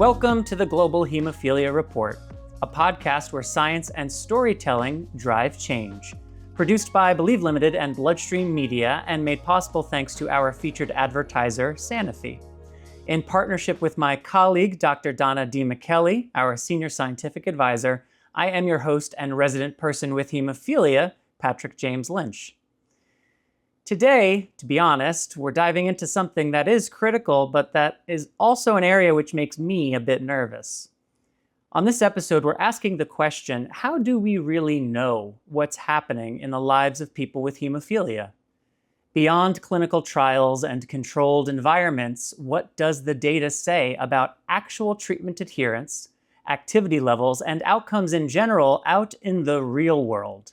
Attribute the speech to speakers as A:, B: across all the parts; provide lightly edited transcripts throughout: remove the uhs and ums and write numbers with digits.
A: Welcome to the Global Hemophilia Report, a podcast where science and storytelling drive change. Produced by Believe Limited and Bloodstream Media and made possible thanks to our featured advertiser, Sanofi. In partnership with my colleague, Dr. Donna DiMichele, our senior scientific advisor, I am your host and resident person with hemophilia, Patrick James Lynch. Today, to be honest, we're diving into something that is critical, but that is also an area which makes me a bit nervous. On this episode, we're asking the question, how do we really know what's happening in the lives of people with hemophilia? Beyond clinical trials and controlled environments, what does the data say about actual treatment adherence, activity levels, and outcomes in general out in the real world?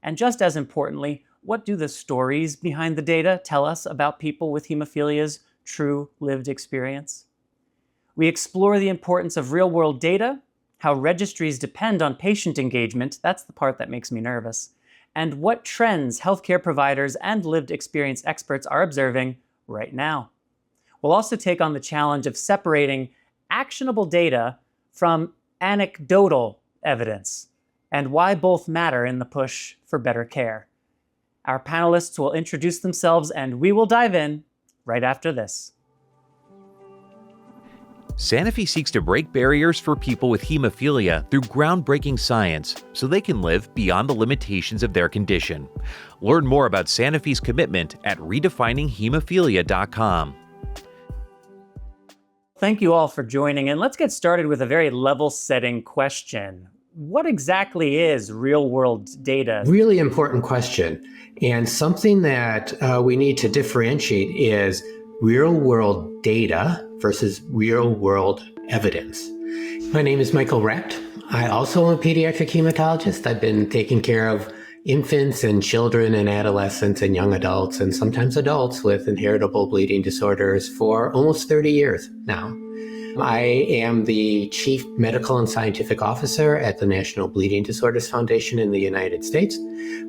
A: And just as importantly, what do the stories behind the data tell us about people with hemophilia's true lived experience? We explore the importance of real-world data, how registries depend on patient engagement, that's the part that makes me nervous, and what trends healthcare providers and lived experience experts are observing right now. We'll also take on the challenge of separating actionable data from anecdotal evidence, and why both matter in the push for better care. Our panelists will introduce themselves and we will dive in right after this.
B: Sanofi seeks to break barriers for people with hemophilia through groundbreaking science so they can live beyond the limitations of their condition. Learn more about Sanofi's commitment at redefininghemophilia.com.
A: Thank you all for joining, and let's get started with a very level-setting question. What exactly is real-world data?
C: Really important question. And something that we need to differentiate is real-world data versus real-world evidence. My name is Michael Recht. I also am a pediatric hematologist. I've been taking care of infants and children and adolescents and young adults and sometimes adults with inheritable bleeding disorders for almost 30 years now. I am the Chief Medical and Scientific Officer at the National Bleeding Disorders Foundation in the United States,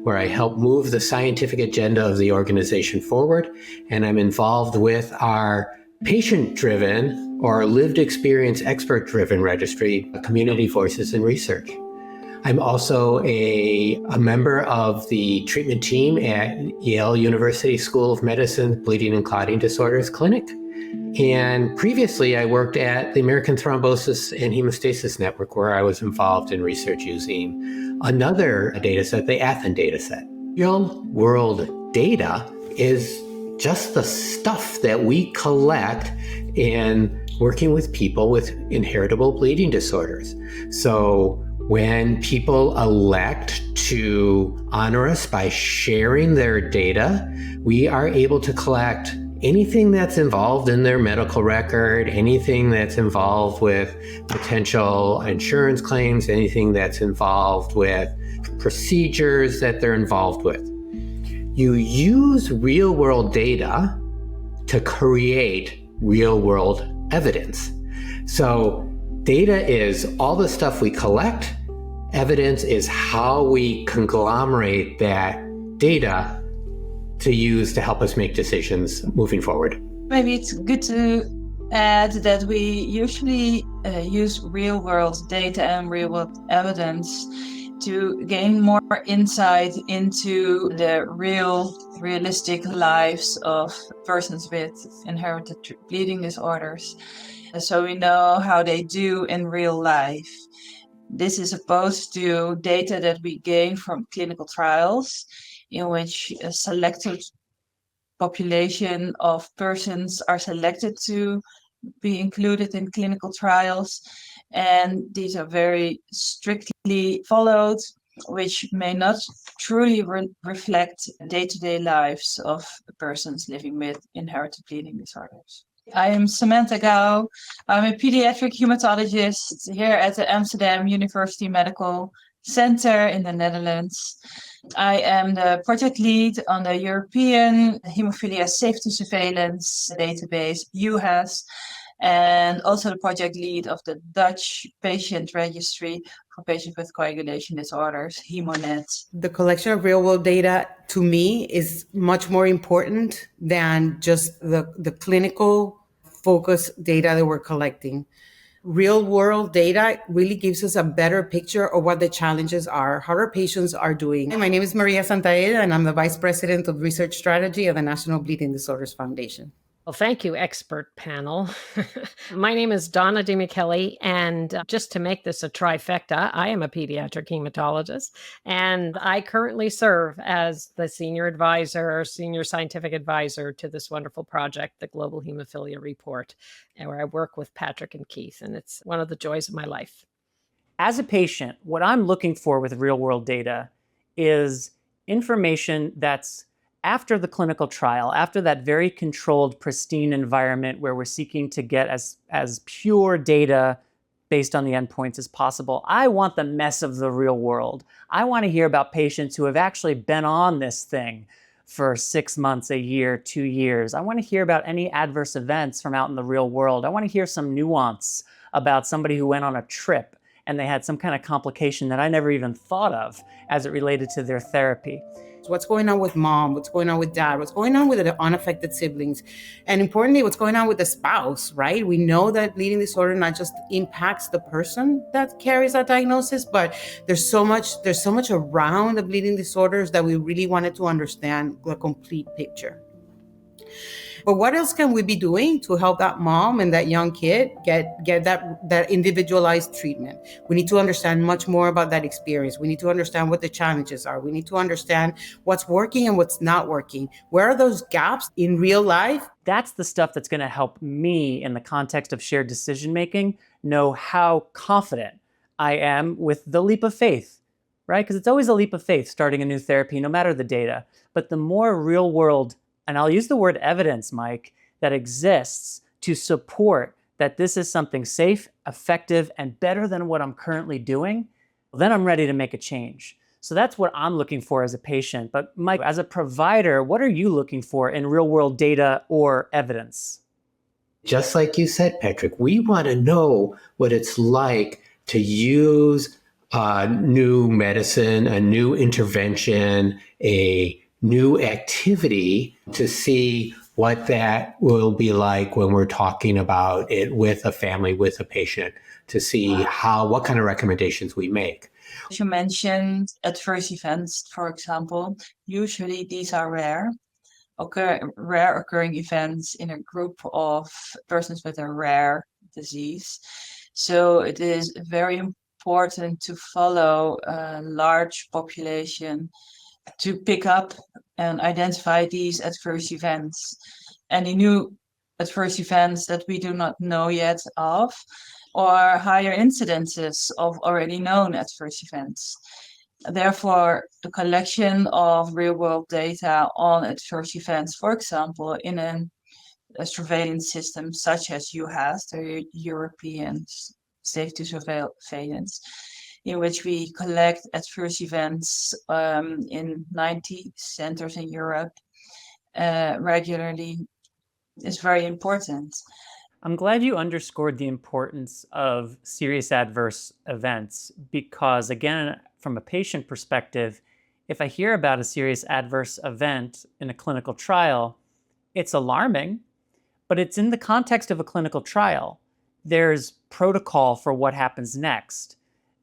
C: where I help move the scientific agenda of the organization forward, and I'm involved with our patient-driven or lived experience expert-driven registry, Community Voices in Research. I'm also a member of the treatment team at Yale University School of Medicine Bleeding and Clotting Disorders Clinic. And previously, I worked at the American Thrombosis and Hemostasis Network, where I was involved in research using another data set, the Athens data set. Real-world data is just the stuff that we collect in working with people with inheritable bleeding disorders. So when people elect to honor us by sharing their data, we are able to collect anything that's involved in their medical record, anything that's involved with potential insurance claims, anything that's involved with procedures that they're involved with. You use real-world data to create real-world evidence. So data is all the stuff we collect. Evidence is how we conglomerate that data to use to help us make decisions moving forward.
D: Maybe it's good to add that we usually use real-world data and real-world evidence to gain more insight into the realistic lives of persons with inherited bleeding disorders. So we know how they do in real life. This is opposed to data that we gain from clinical trials, in which a selected population of persons are selected to be included in clinical trials. And these are very strictly followed, which may not truly reflect day-to-day lives of persons living with inherited bleeding disorders. I am Samantha Gao. I'm a pediatric hematologist here at the Amsterdam University Medical Center in the Netherlands. I am the project lead on the European Hemophilia Safety Surveillance database, UHAS, and also the project lead of the Dutch Patient Registry for patients with coagulation disorders, HemoNet.
E: The collection of real-world data, to me, is much more important than just the clinical focus data that we're collecting. Real world data really gives us a better picture of what the challenges are, how our patients are doing. My name is Maria Santaella, and I'm the Vice President of Research Strategy of the National Bleeding Disorders Foundation.
F: Well, thank you, expert panel. My name is Donna DiMichele, and just to make this a trifecta, I am a pediatric hematologist, and I currently serve as the senior scientific advisor to this wonderful project, the Global Hemophilia Report, and where I work with Patrick and Keith, and it's one of the joys of my life.
A: As a patient, what I'm looking for with real-world data is information that's after the clinical trial, after that very controlled, pristine environment where we're seeking to get as pure data based on the endpoints as possible. I want the mess of the real world. I want to hear about patients who have actually been on this thing for 6 months, a year, 2 years. I want to hear about any adverse events from out in the real world. I want to hear some nuance about somebody who went on a trip and they had some kind of complication that I never even thought of as it related to their therapy.
E: What's going on with mom? What's going on with dad? What's going on with the unaffected siblings? And importantly, what's going on with the spouse, right? We know that bleeding disorder not just impacts the person that carries that diagnosis, but there's so much around the bleeding disorders that we really wanted to understand the complete picture. But what else can we be doing to help that mom and that young kid get that individualized treatment? We need to understand much more about that experience. We need to understand what the challenges are. We need to understand what's working and what's not working. Where are those gaps in real life?
A: That's the stuff that's going to help me in the context of shared decision-making know how confident I am with the leap of faith, right? Because it's always a leap of faith starting a new therapy, no matter the data. But the more real-world, and I'll use the word evidence, Mike, that exists to support that this is something safe, effective, and better than what I'm currently doing, then I'm ready to make a change. So that's what I'm looking for as a patient. But Mike, as a provider, what are you looking for in real-world data or evidence?
C: Just like you said, Patrick, we want to know what it's like to use a new medicine, a new intervention, a new activity to see what that will be like when we're talking about it with a family, with a patient, to see what kind of recommendations we make.
D: You mentioned adverse events, for example. Usually these are rare occurring events in a group of persons with a rare disease. So it is very important to follow a large population to pick up and identify these adverse events. Any new adverse events that we do not know yet of, or higher incidences of already known adverse events. Therefore, the collection of real-world data on adverse events, for example, in a surveillance system such as you have, the European Safety Surveillance, in which we collect adverse events in 90 centers in Europe regularly, is very important.
A: I'm glad you underscored the importance of serious adverse events because, again, from a patient perspective, if I hear about a serious adverse event in a clinical trial, it's alarming, but it's in the context of a clinical trial. There's protocol for what happens next.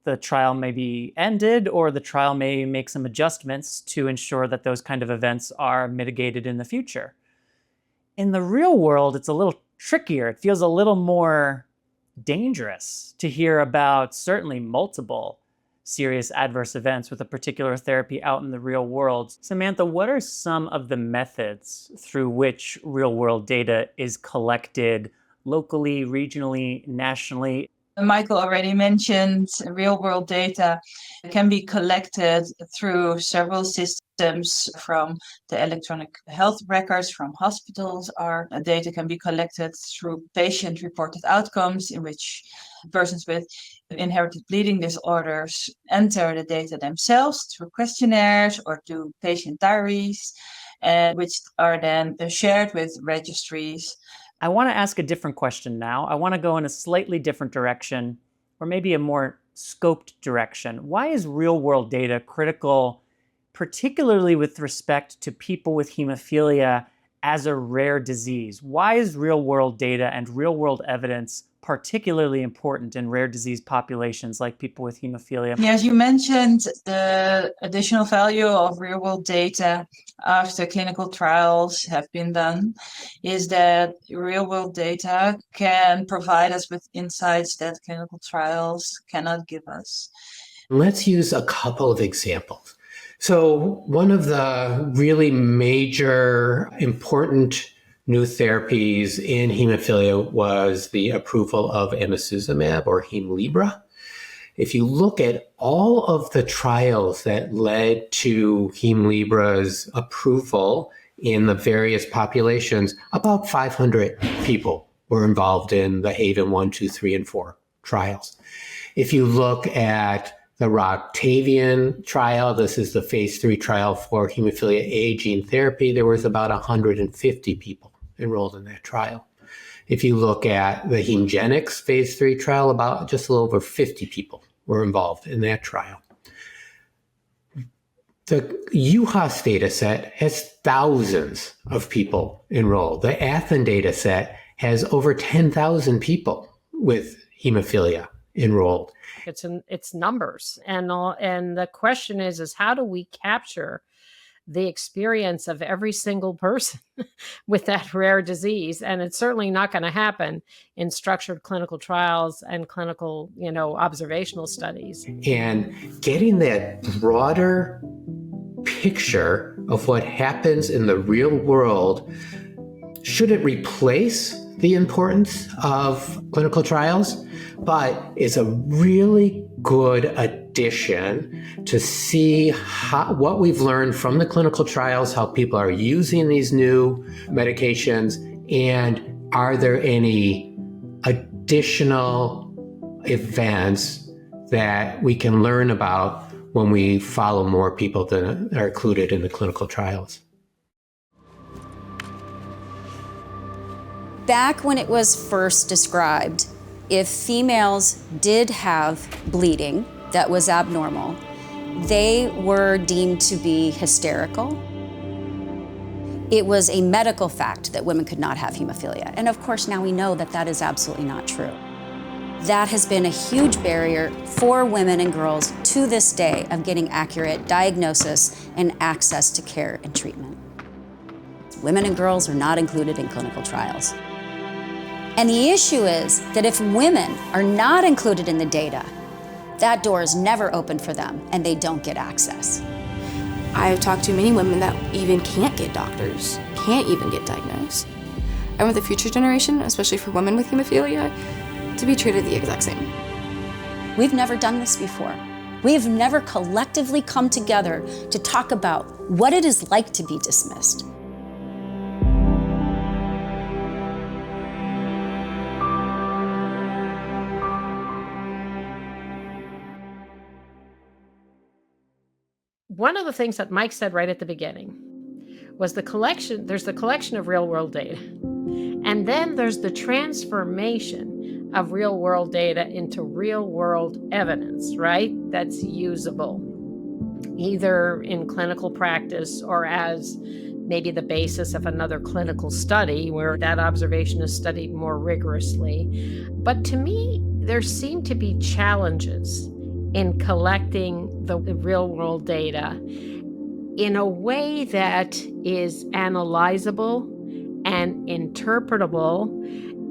A: The trial may be ended or the trial may make some adjustments to ensure that those kind of events are mitigated in the future. In the real world, it's a little trickier. It feels a little more dangerous to hear about certainly multiple serious adverse events with a particular therapy out in the real world. Samantha, what are some of the methods through which real-world data is collected locally, regionally, nationally?
D: Michael already mentioned real-world data can be collected through several systems from the electronic health records from hospitals. Our data can be collected through patient-reported outcomes in which persons with inherited bleeding disorders enter the data themselves through questionnaires or through patient diaries, which are then shared with registries.
A: I want to ask a different question now. I want to go in a slightly different direction, or maybe a more scoped direction. Why is real-world data critical, particularly with respect to people with hemophilia as a rare disease? Why is real-world data and real-world evidence particularly important in rare disease populations like people with hemophilia?
D: Yes, you mentioned the additional value of real-world data after clinical trials have been done, is that real-world data can provide us with insights that clinical trials cannot give us.
C: Let's use a couple of examples. So one of the really major important new therapies in hemophilia was the approval of emicizumab or Hemlibra. If you look at all of the trials that led to Hemlibra's approval in the various populations, about 500 people were involved in the Haven 1, 2, 3, and 4 trials. If you look at the Roctavian trial, this is the phase 3 trial for hemophilia A gene therapy, there was about 150 people enrolled in that trial. If you look at the Hemgenix phase 3 trial, about just a little over 50 people were involved in that trial. The UHAS data set has thousands of people enrolled. The Athen data set has over 10,000 people with hemophilia enrolled.
F: It's numbers, and the question is how do we capture the experience of every single person with that rare disease? And it's certainly not going to happen in structured clinical trials and clinical, observational studies.
C: And getting that broader picture of what happens in the real world shouldn't replace the importance of clinical trials, but is a really good addition to see what we've learned from the clinical trials, how people are using these new medications, and are there any additional events that we can learn about when we follow more people that are included in the clinical trials.
G: Back when it was first described, if females did have bleeding that was abnormal, they were deemed to be hysterical. It was a medical fact that women could not have hemophilia. And of course, now we know that that is absolutely not true. That has been a huge barrier for women and girls to this day of getting accurate diagnosis and access to care and treatment. Women and girls are not included in clinical trials. And the issue is that if women are not included in the data, that door is never open for them and they don't get access.
H: I've talked to many women that even can't get doctors, can't even get diagnosed. I want the future generation, especially for women with hemophilia, to be treated the exact same.
G: We've never done this before. We have never collectively come together to talk about what it is like to be dismissed.
F: One of the things that Mike said right at the beginning was there's the collection of real-world data, and then there's the transformation of real-world data into real-world evidence, right? That's usable, either in clinical practice or as maybe the basis of another clinical study where that observation is studied more rigorously. But to me, there seem to be challenges in collecting the real-world data in a way that is analyzable and interpretable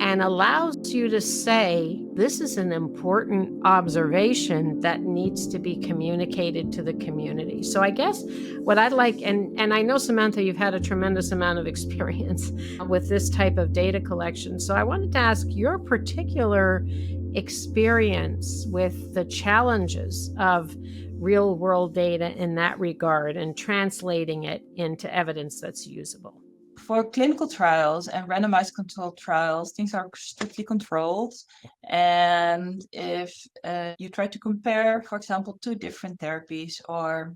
F: and allows you to say, this is an important observation that needs to be communicated to the community. So I guess what I'd like, and I know, Samantha, you've had a tremendous amount of experience with this type of data collection. So I wanted to ask your particular experience with the challenges of real world data in that regard and translating it into evidence that's usable.
D: For clinical trials and randomized controlled trials, things are strictly controlled. And if you try to compare, for example, two different therapies or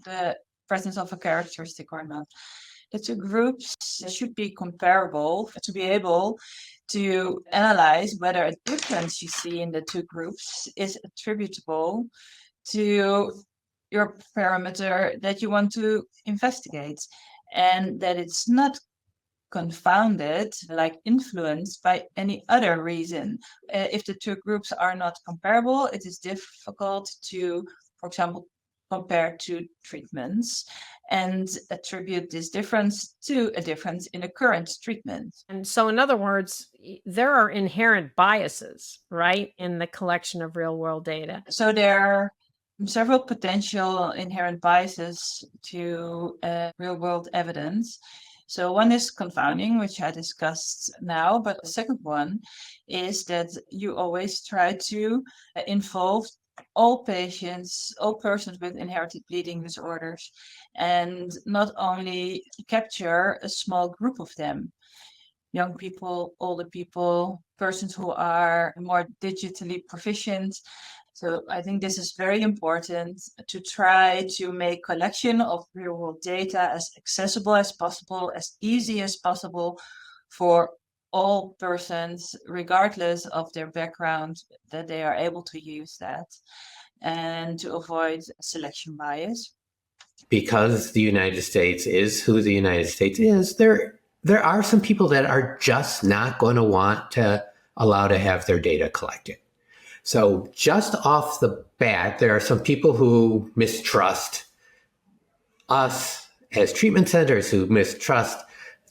D: the presence of a characteristic or not, the two groups should be comparable to be able to analyze whether a difference you see in the two groups is attributable to your parameter that you want to investigate, and that it's not confounded, like influenced by any other reason. If the two groups are not comparable, it is difficult to, for example, compare two treatments and attribute this difference to a difference in a current treatment.
F: And so, in other words, there are inherent biases, right, in the collection of real world data.
D: So there are several potential inherent biases to real world evidence. So one is confounding, which I discussed now, but the second one is that you always try to involve all patients, all persons with inherited bleeding disorders, and not only capture a small group of them, young people, older people, persons who are more digitally proficient. So I think this is very important to try to make collection of real world data as accessible as possible, as easy as possible for all persons, regardless of their background, that they are able to use that, and to avoid selection bias.
C: Because the United States is who the United States is, there are some people that are just not going to want to allow to have their data collected. So just off the bat, there are some people who mistrust us as treatment centers, who mistrust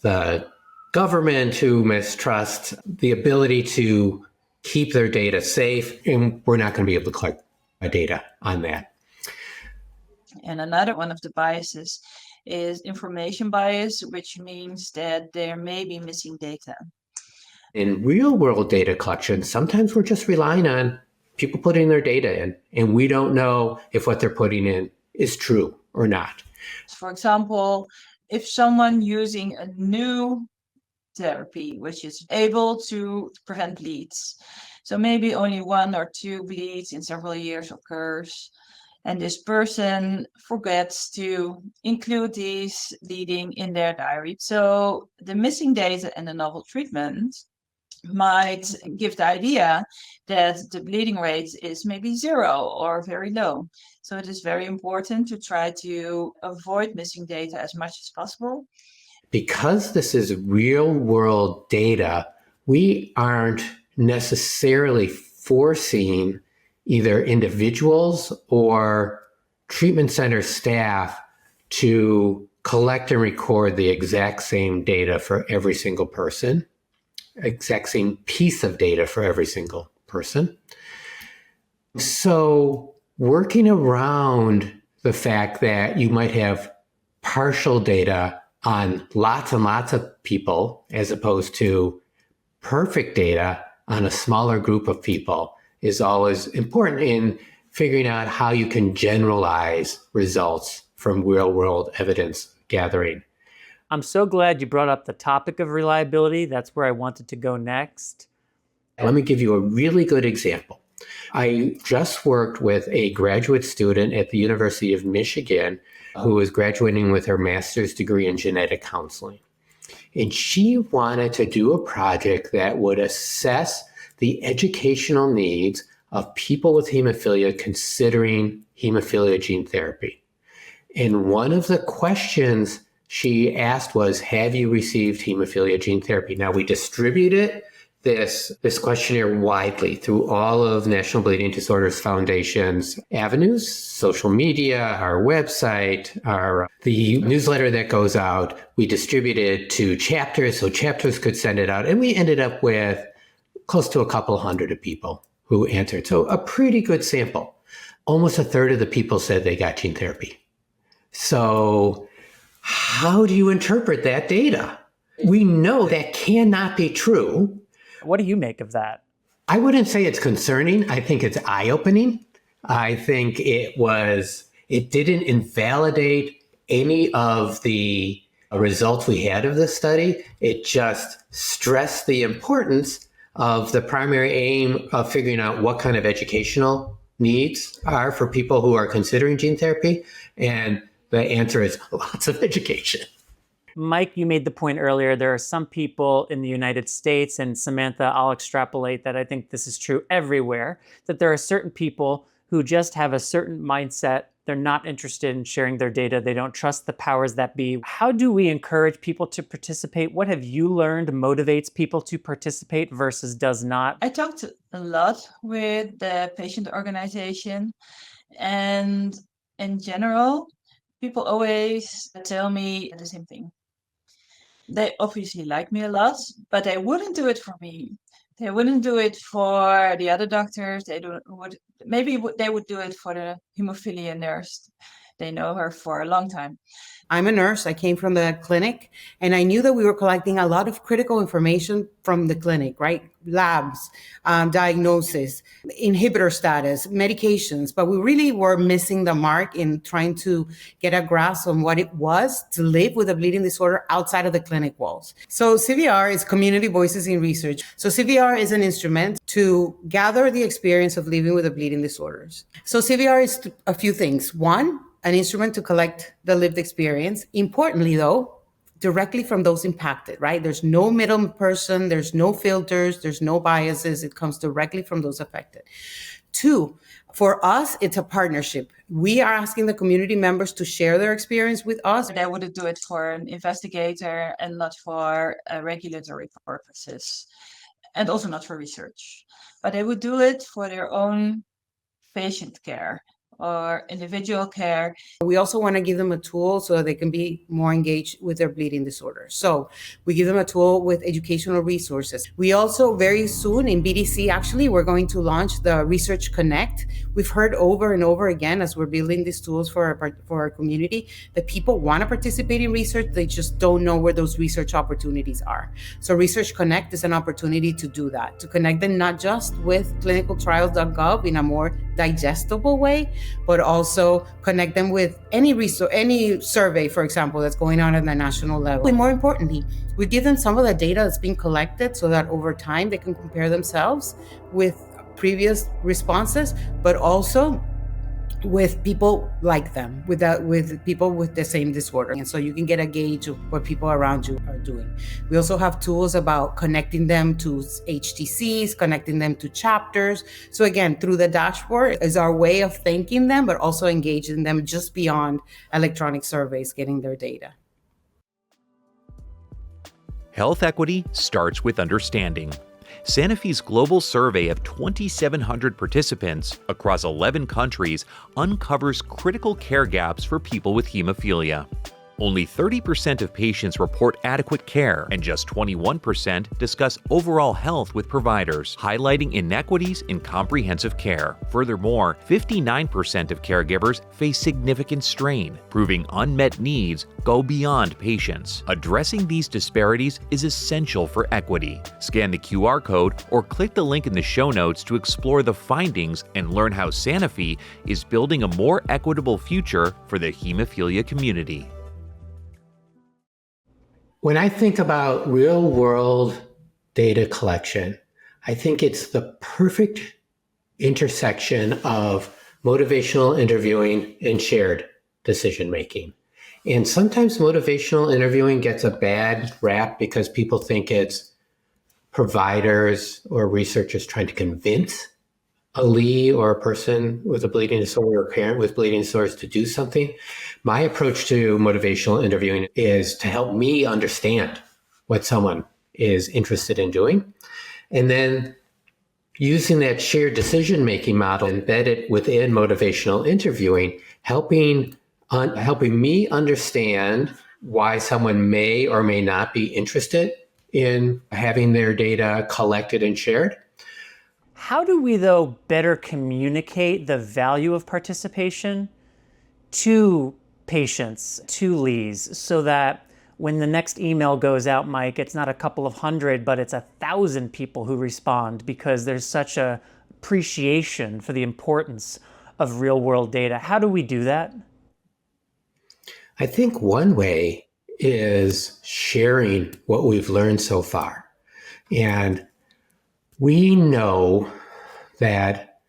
C: the government, who mistrust the ability to keep their data safe, and we're not going to be able to collect data on that.
D: And another one of the biases is information bias, which means that there may be missing data.
C: In real world data collection, sometimes we're just relying on people putting their data in, and we don't know if what they're putting in is true or not.
D: For example, if someone using a new therapy, which is able to prevent bleeds, so maybe only 1 or 2 bleeds in several years occurs, and this person forgets to include these bleeding in their diary. So the missing data and the novel treatment might give the idea that the bleeding rate is maybe 0 or very low. So it is very important to try to avoid missing data as much as possible.
C: Because this is real world data, we aren't necessarily forcing either individuals or treatment center staff to collect and record the exact same data for every single person, exact same piece of data for every single person. So working around the fact that you might have partial data on lots and lots of people as opposed to perfect data on a smaller group of people is always important in figuring out how you can generalize results from real-world evidence gathering.
A: I'm so glad you brought up the topic of reliability. That's where I wanted to go next.
C: Let me give you a really good example. I just worked with a graduate student at the University of Michigan who was graduating with her master's degree in genetic counseling. And she wanted to do a project that would assess the educational needs of people with hemophilia considering hemophilia gene therapy. And one of the questions she asked was, have you received hemophilia gene therapy? Now, we distributed this questionnaire widely through all of National Bleeding Disorders Foundation's avenues, social media, our website, the newsletter that goes out. We distributed to chapters so chapters could send it out. And we ended up with close to a couple hundred of people who answered. So a pretty good sample. Almost a third of the people said they got gene therapy. So how do you interpret that data? We know that cannot be true.
A: What do you make of that?
C: I wouldn't say it's concerning. I think it's eye-opening. I think it didn't invalidate any of the results we had of this study. It just stressed the importance of the primary aim of figuring out what kind of educational needs are for people who are considering gene therapy. And the answer is lots of education.
A: Mike, you made the point earlier, there are some people in the United States, and Samantha, I'll extrapolate that I think this is true everywhere, that there are certain people who just have a certain mindset they're not interested in sharing their data. They don't trust the powers that be. How do we encourage people to participate? What have you learned motivates people to participate versus does not?
D: I talked a lot with the patient organization, and in general, people always tell me the same thing. They obviously like me a lot, but they wouldn't do it for me. They wouldn't do it for the other doctors. They would do it for the hemophilia nurse. They know her for a long time.
E: I'm a nurse. I came from the clinic, and I knew that we were collecting a lot of critical information from the clinic, right? Labs, diagnosis, inhibitor status, medications, but we really were missing the mark in trying to get a grasp on what it was to live with a bleeding disorder outside of the clinic walls. So CVR is Community Voices in Research. So CVR is an instrument to gather the experience of living with a bleeding disorders. So CVR is a few things. One, an instrument to collect the lived experience. Importantly, though, directly from those impacted, right? There's no middle person, there's no filters, there's no biases. It comes directly from those affected. Two, for us, it's a partnership. We are asking the community members to share their experience with us.
D: They wouldn't do it for an investigator and not for regulatory purposes, and also not for research. But they would do it for their own patient care or individual care.
E: We also want to give them a tool so that they can be more engaged with their bleeding disorder. So we give them a tool with educational resources. We also very soon in BDC, actually, we're going to launch the Research Connect. We've heard over and over again as we're building these tools for our community that people want to participate in research. They just don't know where those research opportunities are. So Research Connect is an opportunity to do that, to connect them not just with clinicaltrials.gov in a more digestible way, but also connect them with any survey, for example, that's going on at the national level. And more importantly, we give them some of the data that's being collected so that over time they can compare themselves with previous responses, but also with people like them, with people with the same disorder. And so you can get a gauge of what people around you are doing. We also have tools about connecting them to HTCs, connecting them to chapters. So again, through the dashboard is our way of thanking them, but also engaging them just beyond electronic surveys, getting their data.
B: Health equity starts with understanding. Sanofi's global survey of 2,700 participants across 11 countries uncovers critical care gaps for people with hemophilia. Only 30% of patients report adequate care, and just 21% discuss overall health with providers, highlighting inequities in comprehensive care. Furthermore, 59% of caregivers face significant strain, proving unmet needs go beyond patients. Addressing these disparities is essential for equity. Scan the QR code or click the link in the show notes to explore the findings and learn how Sanofi is building a more equitable future for the hemophilia community.
C: When I think about real-world data collection, I think it's the perfect intersection of motivational interviewing and shared decision-making. And sometimes motivational interviewing gets a bad rap because people think it's providers or researchers trying to convince a Lee or a person with a bleeding disorder or a parent with bleeding disorders to do something. My approach to motivational interviewing is to help me understand what someone is interested in doing. And then using that shared decision-making model embedded within motivational interviewing, helping me understand why someone may or may not be interested in having their data collected and shared.
A: How do we, though, better communicate the value of participation to patients, to Lees, so that when the next email goes out, Mike, it's not a couple of hundred, but it's 1,000 people who respond because there's such a appreciation for the importance of real-world data? How do we do that?
C: I think one way is sharing what we've learned so far. And we know that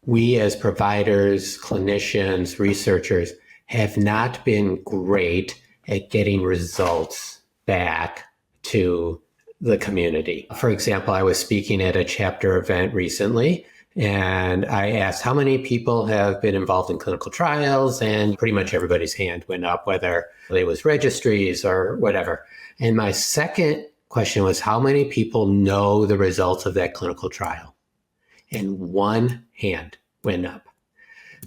C: we as providers, clinicians, researchers have not been great at getting results back to the community. For example, I was speaking at a chapter event recently, And I asked how many people have been involved in clinical trials, and pretty much everybody's hand went up, whether it was registries or whatever. And my second question was, how many people know the results of that clinical trial? And one hand went up.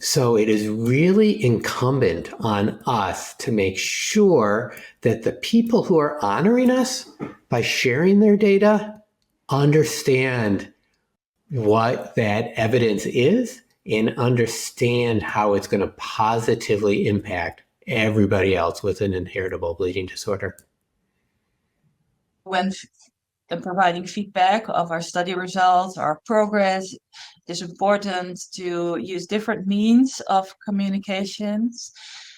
C: So it is really incumbent on us to make sure that the people who are honoring us by sharing their data understand what that evidence is and understand how it's going to positively impact everybody else with an inheritable bleeding disorder.
D: When providing feedback of our study results, our progress, it is important to use different means of communications.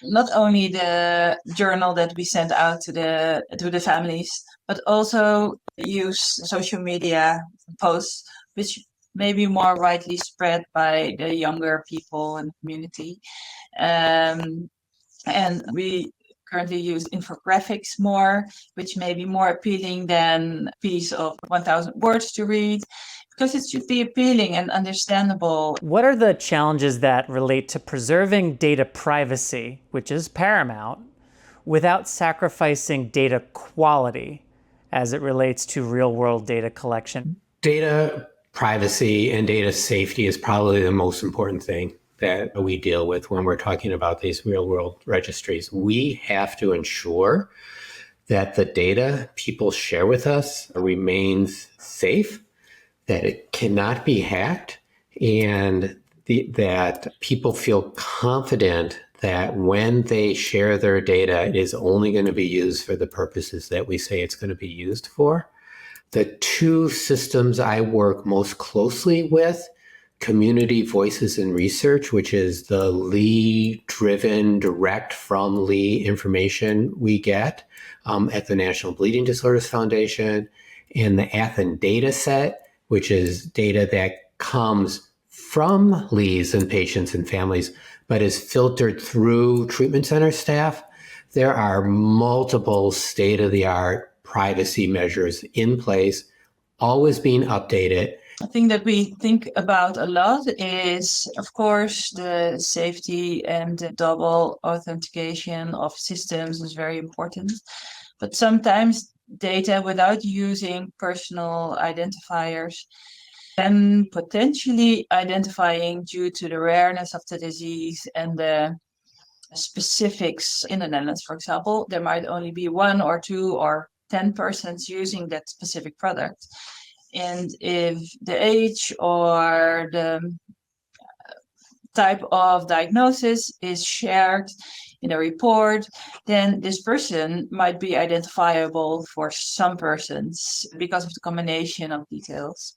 D: Not only the journal that we send out to the families, but also use social media posts, which may be more widely spread by the younger people in the community. And we currently use infographics more, which may be more appealing than a piece of 1,000 words to read, because it should be appealing and understandable.
A: What are the challenges that relate to preserving data privacy, which is paramount, without sacrificing data quality as it relates to real-world data collection?
C: Data privacy and data safety is probably the most important thing that we deal with when we're talking about these real-world registries. We have to ensure that the data people share with us remains safe, that it cannot be hacked, and that people feel confident that when they share their data, it is only going to be used for the purposes that we say it's going to be used for. The two systems I work most closely with, Community Voices in Research, which is the Lee-driven, direct from Lee information we get at the National Bleeding Disorders Foundation, and the Athens data set, which is data that comes from Lees and patients and families, but is filtered through treatment center staff. There are multiple state-of-the-art privacy measures in place, always being updated.
D: I think that we think about a lot is, of course, the safety and the double authentication of systems is very important. But sometimes data without using personal identifiers can potentially identifying due to the rareness of the disease and the specifics in the Netherlands, for example, there might only be 1 or 2 or 10 persons using that specific product. And if the age or the type of diagnosis is shared in a report, then this person might be identifiable for some persons because of the combination of details.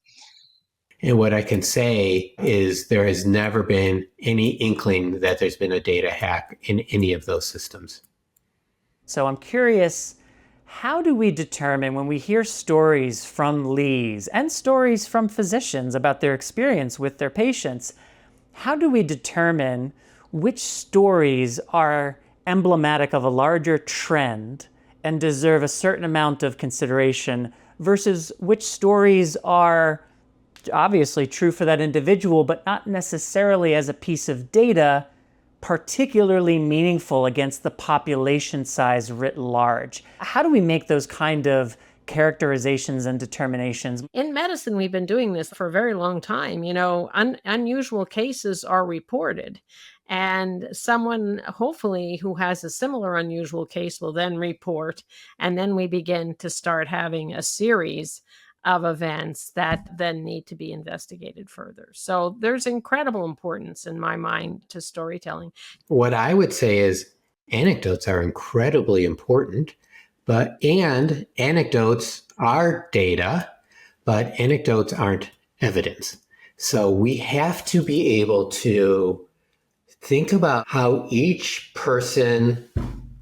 C: And what I can say is there has never been any inkling that there's been a data hack in any of those systems.
A: So I'm curious, how do we determine when we hear stories from Lees and stories from physicians about their experience with their patients, how do we determine which stories are emblematic of a larger trend and deserve a certain amount of consideration versus which stories are obviously true for that individual, but not necessarily as a piece of data particularly meaningful against the population size writ large? How do we make those kind of characterizations and determinations?
F: In medicine, we've been doing this for a very long time. You know, unusual cases are reported, and someone hopefully who has a similar unusual case will then report, and then we begin to start having a series of events that then need to be investigated further. So there's incredible importance in my mind to storytelling.
C: What I would say is anecdotes are incredibly important, and anecdotes are data, but anecdotes aren't evidence. So we have to be able to think about how each person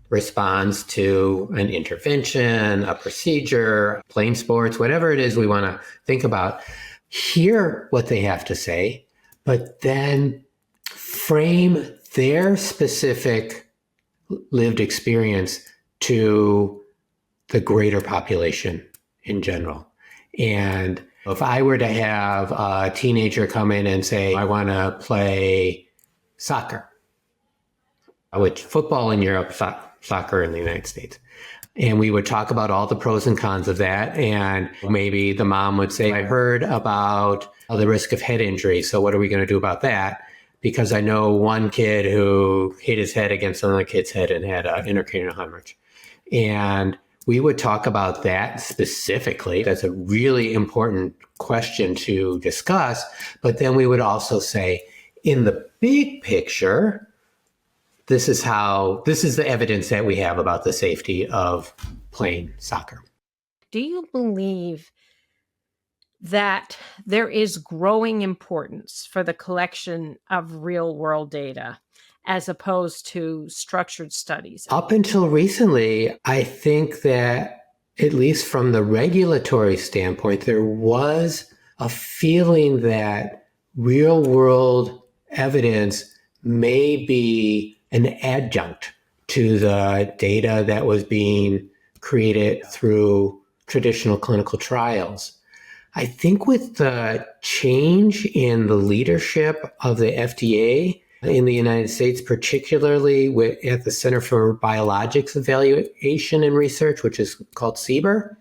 C: responds to an intervention, a procedure, playing sports, whatever it is we want to think about, hear what they have to say, but then frame their specific lived experience to the greater population in general. And If I were to have a teenager come in and say, I want to play soccer, which football in Europe, soccer in the United States. And we would talk about all the pros and cons of that. And maybe the mom would say, I heard about the risk of head injury. So what are we going to do about that? Because I know one kid who hit his head against another kid's head and had an intracranial hemorrhage. And we would talk about that specifically. That's a really important question to discuss. But then we would also say, in the big picture, this is the evidence that we have about the safety of playing soccer.
F: Do you believe that there is growing importance for the collection of real-world data as opposed to structured studies?
C: Up until recently, I think that, at least from the regulatory standpoint, there was a feeling that real-world evidence may be an adjunct to the data that was being created through traditional clinical trials. I think with the change in the leadership of the FDA in the United States, particularly at the Center for Biologics Evaluation and Research, which is called CBER,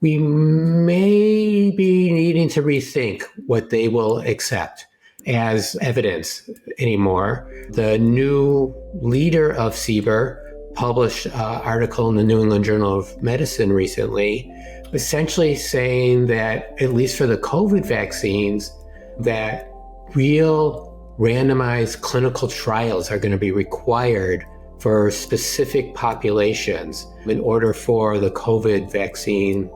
C: we may be needing to rethink what they will accept as evidence anymore. The new leader of CBER published an article in the New England Journal of Medicine recently, essentially saying that, at least for the COVID vaccines, that real randomized clinical trials are going to be required for specific populations in order for the COVID vaccine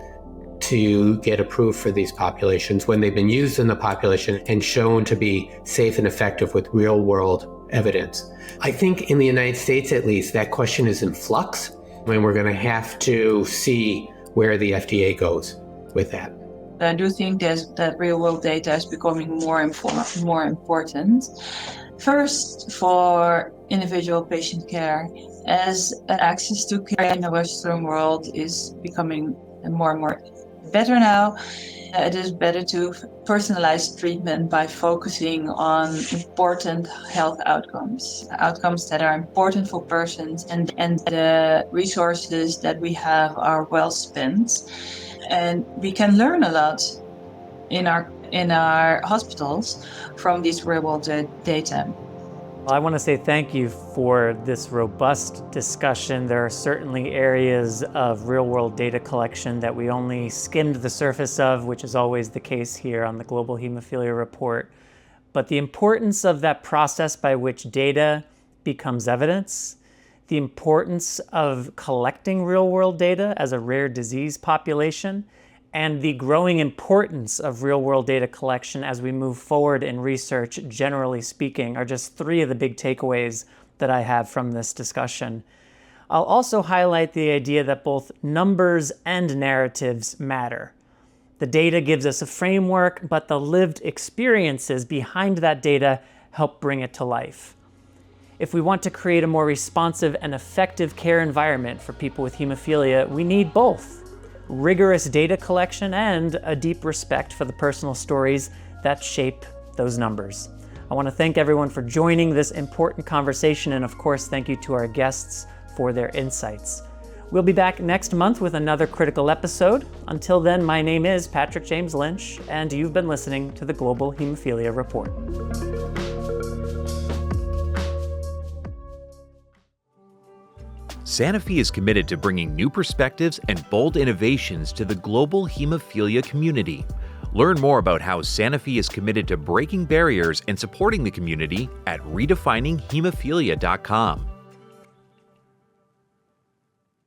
C: to get approved for these populations when they've been used in the population and shown to be safe and effective with real world evidence. I think in the United States, at least, that question is in flux, and we're going to have to see where the FDA goes with that.
D: I do think that real world data is becoming more important. First, for individual patient care, as access to care in the Western world is becoming more and more better now. It is better to personalize treatment by focusing on important health outcomes that are important for persons, and the resources that we have are well spent. And we can learn a lot in our hospitals from these real world data.
A: Well, I want to say thank you for this robust discussion. There are certainly areas of real-world data collection that we only skimmed the surface of, which is always the case here on the Global Hemophilia Report. But the importance of that process by which data becomes evidence, the importance of collecting real-world data as a rare disease population, and the growing importance of real-world data collection as we move forward in research, generally speaking, are just three of the big takeaways that I have from this discussion. I'll also highlight the idea that both numbers and narratives matter. The data gives us a framework, but the lived experiences behind that data help bring it to life. If we want to create a more responsive and effective care environment for people with hemophilia, we need both rigorous data collection and a deep respect for the personal stories that shape those numbers. I want to thank everyone for joining this important conversation, and of course, thank you to our guests for their insights. We'll be back next month with another critical episode. Until then, my name is Patrick James Lynch, and you've been listening to the Global Hemophilia Report.
B: Sanofi is committed to bringing new perspectives and bold innovations to the global hemophilia community. Learn more about how Sanofi is committed to breaking barriers and supporting the community at redefininghemophilia.com.